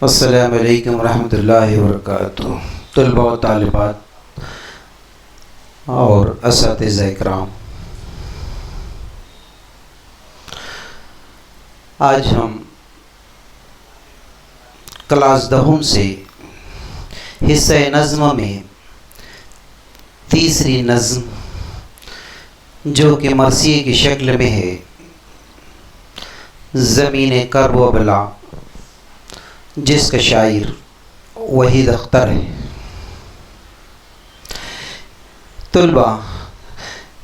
السلام علیکم ورحمۃ اللہ وبرکاتہ۔ طلباء و طالبات اور اساتذہ اکرام، آج ہم کلاس دہم سے حصہ نظم میں تیسری نظم جو کہ مرثیے کی شکل میں ہے، زمین کرب و بلا، جس کا شاعر وحید اختر ہے۔ طلباء،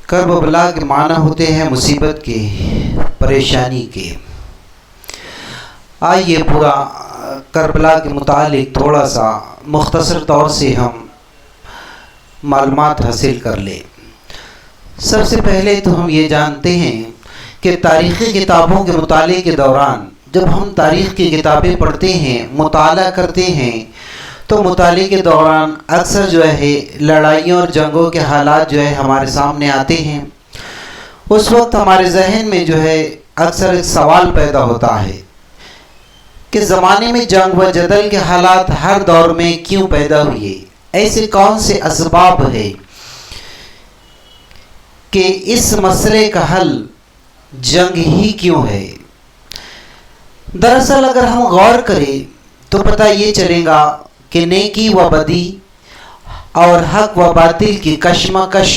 کرب و بلا کے معنی ہوتے ہیں مصیبت کے، پریشانی کے۔ آئیے پورا کربلا کے متعلق تھوڑا سا مختصر طور سے ہم معلومات حاصل کر لیں۔ سب سے پہلے تو ہم یہ جانتے ہیں کہ تاریخی کتابوں کے مطالعے کے دوران جب ہم تاریخ کی کتابیں پڑھتے ہیں، مطالعہ کرتے ہیں، تو مطالعے کے دوران اکثر جو ہے لڑائیوں اور جنگوں کے حالات جو ہے ہمارے سامنے آتے ہیں۔ اس وقت ہمارے ذہن میں جو ہے اکثر ایک سوال پیدا ہوتا ہے کہ زمانے میں جنگ و جدل کے حالات ہر دور میں کیوں پیدا ہوئے؟ ایسے کون سے اسباب ہیں کہ اس مسئلے کا حل جنگ ہی کیوں ہے؟ دراصل اگر ہم غور کریں تو پتہ یہ چلے گا کہ نیکی و بدی اور حق و باطل کی کشمکش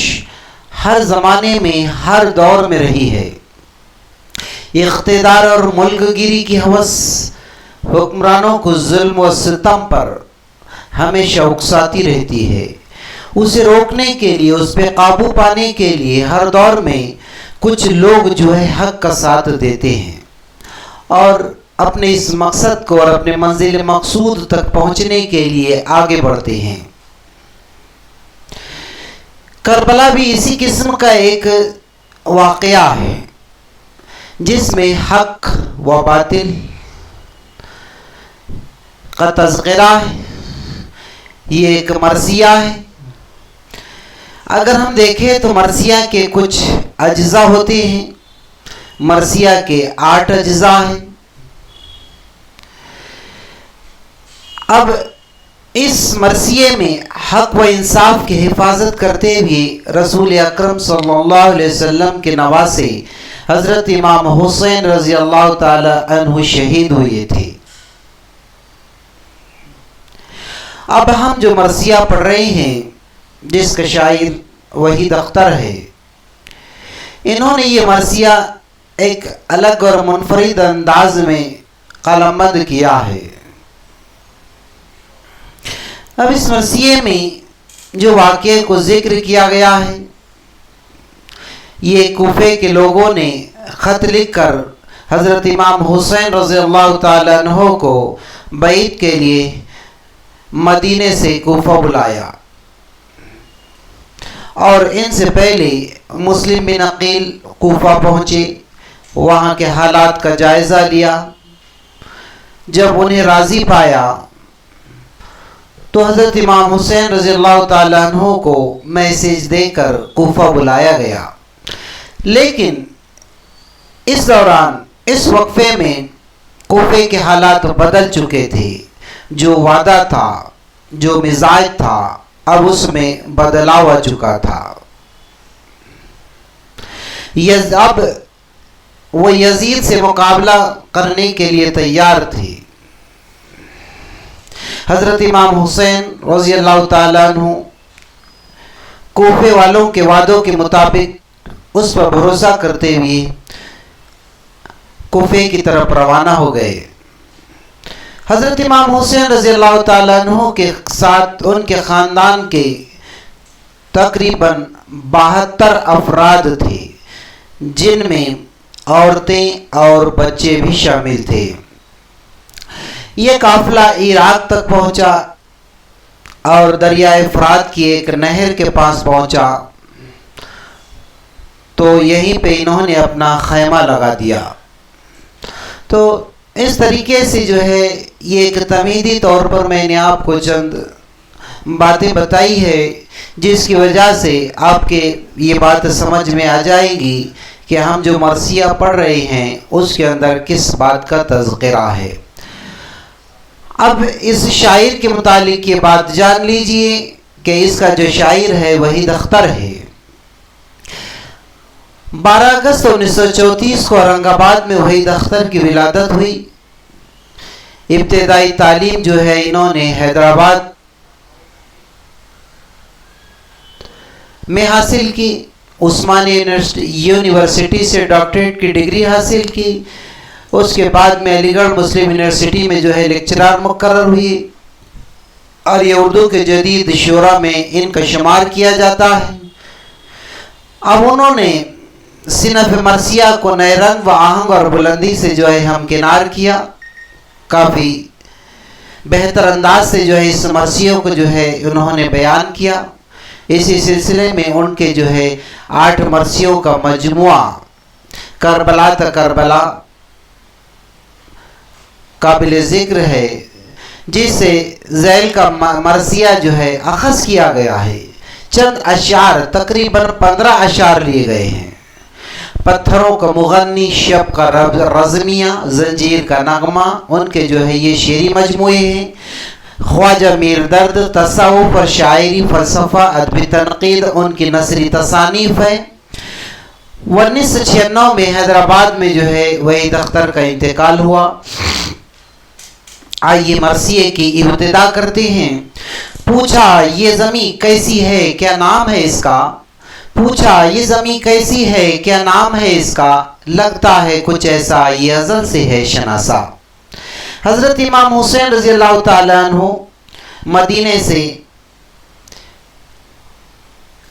ہر زمانے میں، ہر دور میں رہی ہے۔ اقتدار اور ملک گیری کی ہوس حکمرانوں کو ظلم و ستم پر ہمیشہ اکساتی رہتی ہے۔ اسے روکنے کے لیے، اس پہ قابو پانے کے لیے ہر دور میں کچھ لوگ جو ہے حق کا ساتھ دیتے ہیں اور اپنے اس مقصد کو اور اپنے منزل مقصود تک پہنچنے کے لیے آگے بڑھتے ہیں۔ کربلا بھی اسی قسم کا ایک واقعہ ہے جس میں حق و باطل کا تذکرہ ہے۔ یہ ایک مرثیہ ہے۔ اگر ہم دیکھیں تو مرثیہ کے کچھ اجزاء ہوتے ہیں۔ مرثیہ کے 8 اجزاء ہیں۔ اب اس مرثیے میں حق و انصاف کی حفاظت کرتے ہوئے رسول اکرم صلی اللہ علیہ وسلم کے نواسے حضرت امام حسین رضی اللہ تعالی عنہ شہید ہوئے تھے۔ اب ہم جو مرثیہ پڑھ رہے ہیں جس کا شاعر وحید اختر ہے، انہوں نے یہ مرثیہ ایک الگ اور منفرد انداز میں قلم بند کیا ہے۔ اب اس مرثیے میں جو واقعے کو ذکر کیا گیا ہے، یہ کوفے کے لوگوں نے خط لکھ کر حضرت امام حسین رضی اللہ تعالی عنہ کو بیعت کے لیے مدینے سے کوفہ بلایا، اور ان سے پہلے مسلم بن عقیل کوفہ پہنچے، وہاں کے حالات کا جائزہ لیا۔ جب انہیں راضی پایا تو حضرت امام حسین رضی اللہ تعالیٰ عنہ کو میسیج دے کر کوفہ بلایا گیا۔ لیکن اس دوران، اس وقفے میں کوفے کے حالات بدل چکے تھے۔ جو وعدہ تھا، جو مزاج تھا، اب اس میں بدلاؤ آ چکا تھا۔ اب وہ یزید سے مقابلہ کرنے کے لیے تیار تھے۔ حضرت امام حسین رضی اللہ تعالیٰ عنہ کوفے والوں کے وعدوں کے مطابق اس پر بھروسہ کرتے ہوئے کوفے کی طرف روانہ ہو گئے۔ حضرت امام حسین رضی اللہ تعالیٰ عنہ کے ساتھ ان کے خاندان کے تقریباً 72 افراد تھے، جن میں عورتیں اور بچے بھی شامل تھے۔ یہ قافلہ عراق تک پہنچا اور دریائے فرات کی ایک نہر کے پاس پہنچا تو یہیں پہ انہوں نے اپنا خیمہ لگا دیا۔ تو اس طریقے سے جو ہے یہ ایک تمہیدی طور پر میں نے آپ کو چند باتیں بتائی ہے جس کی وجہ سے آپ کے یہ بات سمجھ میں آ جائے گی کہ ہم جو مرثیہ پڑھ رہے ہیں اس کے اندر کس بات کا تذکرہ ہے۔ اب اس شاعر کے متعلق یہ بات جان لیجئے کہ اس کا جو شاعر ہے وحید اختر ہے۔ 12 اگست 1934 کو اورنگ آباد میں وحید اختر کی ولادت ہوئی۔ ابتدائی تعلیم جو ہے انہوں نے حیدرآباد میں حاصل کی، عثمانی یونیورسٹی سے ڈاکٹریٹ کی ڈگری حاصل کی۔ اس کے بعد میں علی گڑھ مسلم یونیورسٹی میں جو ہے لیکچرار مقرر ہوئی، اور یہ اردو کے جدید شعراء میں ان کا شمار کیا جاتا ہے۔ اب انہوں نے صنف مرثیہ کو نئے رنگ و آہنگ اور بلندی سے جو ہے ہمکنار کیا، کافی بہتر انداز سے جو ہے اس مرثیوں کو جو ہے انہوں نے بیان کیا۔ اسی سلسلے میں ان کے جو ہے 8 مرثیوں کا مجموعہ کربلا تا کربلا قابل ذکر ہے، جس سے ذیل کا مرثیہ جو ہے اخذ کیا گیا ہے۔ چند اشعار تقریباً 15 اشعار لیے گئے ہیں۔ پتھروں کا مغنی، شب کا رزمیہ، زنجیر کا نغمہ، ان کے جو ہے یہ شعری مجموعے ہیں۔ خواجہ میر درد، تصوف اور شاعری، فلسفہ، ادبی تنقید ان کی نثری تصانیف ہے۔ 1996 میں حیدرآباد میں جو ہے وحید اختر کا انتقال ہوا۔ آئیے مرثیے کی ابتدا کرتے ہیں۔ پوچھا یہ زمین کیسی ہے، کیا نام ہے اس کا؟ پوچھا یہ زمین کیسی ہے، کیا نام ہے اس کا؟ لگتا ہے کچھ ایسا یہ ازل سے ہے شناسا۔ حضرت امام حسین رضی اللہ تعالیٰ عنہ مدینے سے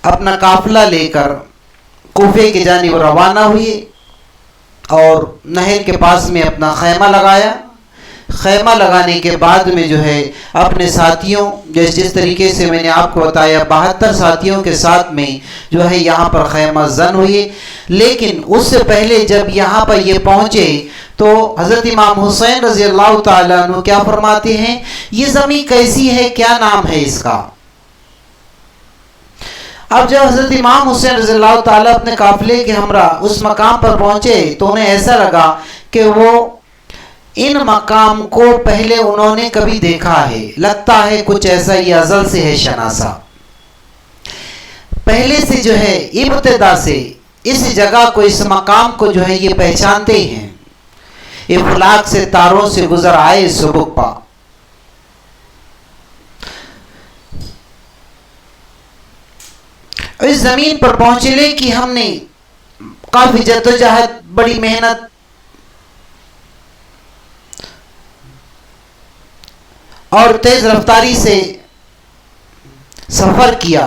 اپنا قافلہ لے کر کوفے کی جانب روانہ ہوئے اور نہر کے پاس میں اپنا خیمہ لگایا۔ خیمہ لگانے کے بعد میں جو ہے اپنے ساتھیوں، جس طریقے سے میں نے آپ کو بتایا 72 ساتھیوں کے ساتھ میں جو ہے یہاں پر خیمہ زن ہوئے۔ لیکن اس سے پہلے جب یہاں پر یہ پہنچے تو حضرت امام حسین رضی اللہ تعالیٰ عنہ کیا فرماتے ہیں، یہ زمین کیسی ہے، کیا نام ہے اس کا؟ اب جب حضرت امام حسین رضی اللہ تعالیٰ اپنے قافلے کے ہمراہ اس مقام پر پہنچے تو انہیں ایسا لگا کہ وہ ان مقام کو پہلے انہوں نے کبھی دیکھا ہے، لگتا ہے کچھ ایسا یہ ازل سے ہے شناسا۔ پہلے سے جو ہے ابتدا سے اس جگہ کو، اس مقام کو جو ہے یہ پہچانتے ہیں۔ افلاک سے تاروں سے گزر آئے سبک پا، اس زمین پر پہنچنے کی ہم نے کافی جدوجہد، بڑی محنت اور تیز رفتاری سے سفر کیا۔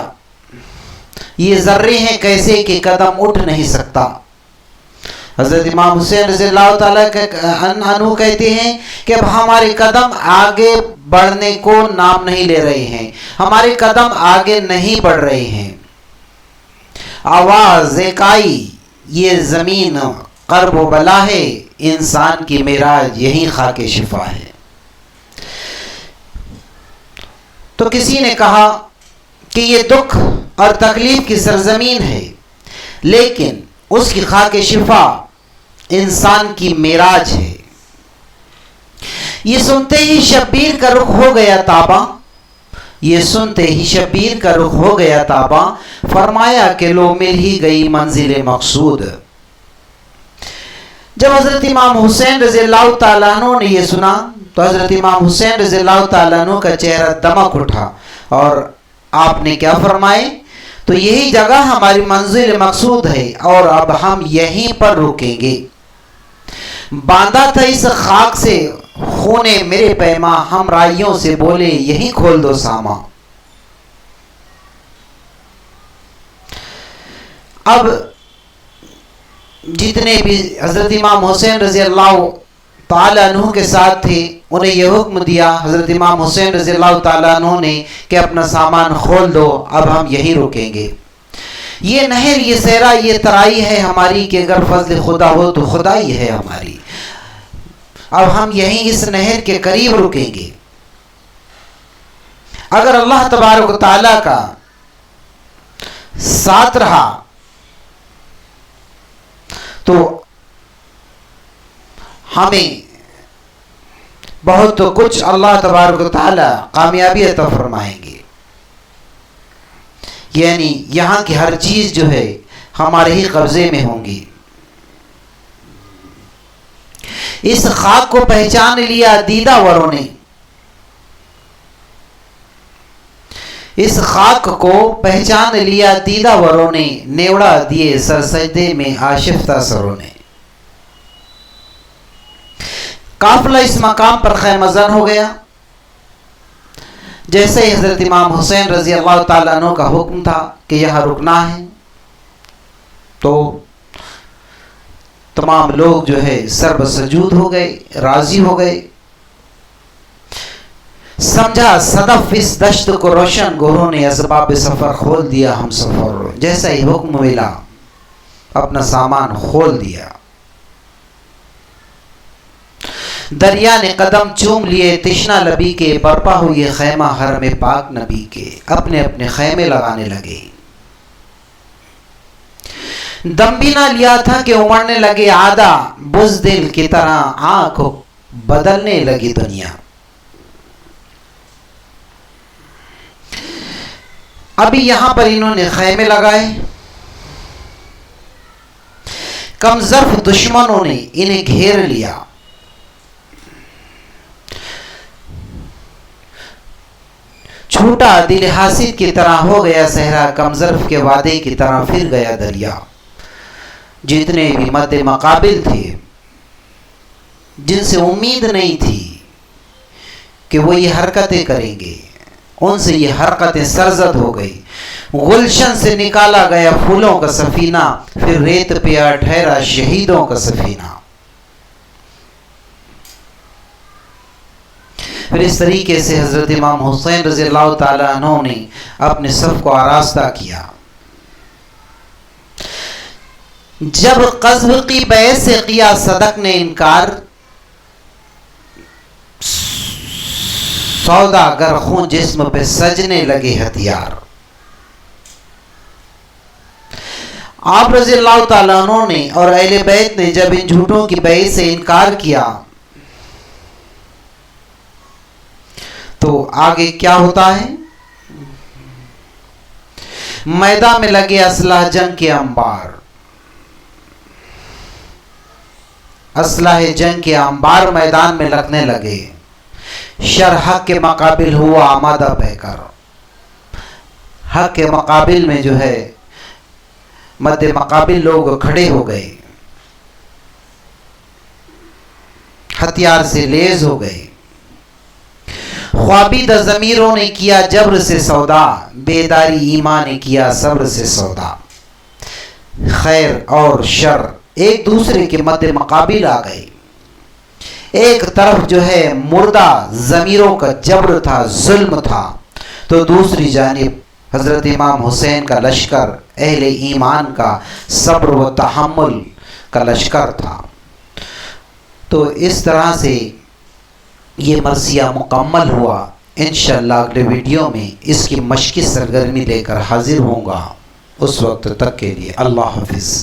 یہ ذرے ہیں کیسے کہ قدم اٹھ نہیں سکتا۔ حضرت امام حسین رضی اللہ تعالیٰ عنہ کہتے ہیں کہ اب ہمارے قدم آگے بڑھنے کو نام نہیں لے رہے ہیں، ہمارے قدم آگے نہیں بڑھ رہے ہیں۔ آواز ایک آئی، یہ زمین قرب و بلا ہے، انسان کی معراج یہی خاک شفا ہے۔ تو کسی نے کہا کہ یہ دکھ اور تکلیف کی سرزمین ہے، لیکن اس کی خاک شفا انسان کی معراج ہے۔ یہ سنتے ہی شبیر کا رخ ہو گیا تاباں، یہ سنتے ہی شبیر کا رخ ہو گیا تاباں، فرمایا کہ لو مل ہی گئی منزل مقصود۔ جب حضرت امام حسین رضی اللہ تعالیٰ عنہ نے یہ سنا تو حضرت امام حسین رضی اللہ تعالیٰ عنہ کا چہرہ دمک اٹھا اور آپ نے کیا فرمائے، تو یہی جگہ ہماری منزل مقصود ہے اور اب ہم یہیں پر رکیں گے۔ باندھا تھا اس خاک سے خون میرے پیما، ہم رائیوں سے بولے یہیں کھول دو ساما۔ اب جتنے بھی حضرت امام حسین رضی اللہ تعالیٰ عنہ کے ساتھ تھے انہیں یہ حکم دیا حضرت امام حسین رضی اللہ تعالیٰ عنہ نے کہ اپنا سامان کھول دو، اب ہم یہیں رکیں گے۔ یہ نہر، یہ صحرا، یہ ترائی ہے ہماری کہ اگر فضل خدا ہو تو خدائی ہے ہماری۔ اب ہم یہیں اس نہر کے قریب رکیں گے۔ اگر اللہ تبارک و تعالیٰ کا ساتھ رہا تو ہمیں بہت کچھ اللہ تبارک و تعالی کامیابی عطا فرمائیں گے. یعنی یہاں کی ہر چیز جو ہے ہمارے ہی قبضے میں ہوں گی. اس خاک کو پہچان لیا دیدہ وروں نے، اس خاک کو پہچان لیا دیدہ وروں نے، نیوڑا دیے سر سجدے میں آشفتہ سروں نے. قافلہ اس مقام پر خیمہ زن ہو گیا. جیسے حضرت امام حسین رضی اللہ تعالیٰ عنہ کا حکم تھا کہ یہاں رکنا ہے، تو تمام لوگ جو ہے سر بسجود ہو گئے، راضی ہو گئے. سمجھا صدف اس دشت کو روشن، گوروں نے اسباب سفر کھول دیا ہم سفر. جیسا ہی حکم ملا اپنا سامان کھول دیا. دریا نے قدم چوم لیے تشنا لبی کے، برپا ہوئے خیمہ حرم پاک نبی کے. اپنے اپنے خیمے لگانے لگے. دم بھی نہ لیا تھا کہ امڑنے لگے آدھا، بزدل کی طرح آنکھ بدلنے لگی دنیا. ابھی یہاں پر انہوں نے خیمے لگائے. کم ظرف دشمنوں نے انہیں گھیر لیا. چھوٹا دل حاسد کی طرح ہو گیا صحرا، کم ظرف کے وعدے کی طرح پھر گیا دریا. جتنے بھی مد مقابل تھے، جن سے امید نہیں تھی کہ وہ یہ حرکتیں کریں گے، ان سے یہ حرکتیں سرزد ہو گئی. گلشن سے نکالا گیا پھولوں کا سفینہ، پھر ریت پہ آ ٹھہرا شہیدوں کا سفینہ. پھر اس طریقے سے حضرت امام حسین رضی اللہ تعالیٰ عنہ نے اپنے صف کو آراستہ کیا. جب قذف کی بیعت سے کیا صدق نے انکار، سوداگر خون جسم پہ سجنے لگے ہتھیار. آپ رضی اللہ تعالیٰ عنہ نے اور اہل بیت نے جب ان جھوٹوں کی بیعت سے انکار کیا تو آگے کیا ہوتا ہے؟ میدان میں لگے اسلحہ جنگ کے انبار، اسلحہ جنگ کے انبار میدان میں لگنے لگے. شر حق کے مقابل ہوا آمادہ بہ کر. حق کے مقابل میں جو ہے مد مقابل لوگ کھڑے ہو گئے، ہتھیار سے لیز ہو گئے. خوابیدہ ضمیروں نے کیا جبر سے سودا، بیداری ایمان نے کیا صبر سے سودا. خیر اور شر ایک دوسرے کے مد مقابل آ گئے. ایک طرف جو ہے مردہ ضمیروں کا جبر تھا، ظلم تھا، تو دوسری جانب حضرت امام حسین کا لشکر اہل ایمان کا صبر و تحمل کا لشکر تھا. تو اس طرح سے یہ مرثیہ مکمل ہوا. انشاءاللہ اگلے ویڈیو میں اس کی مشقی سرگرمی لے کر حاضر ہوں گا. اس وقت تک کے لیے اللہ حافظ.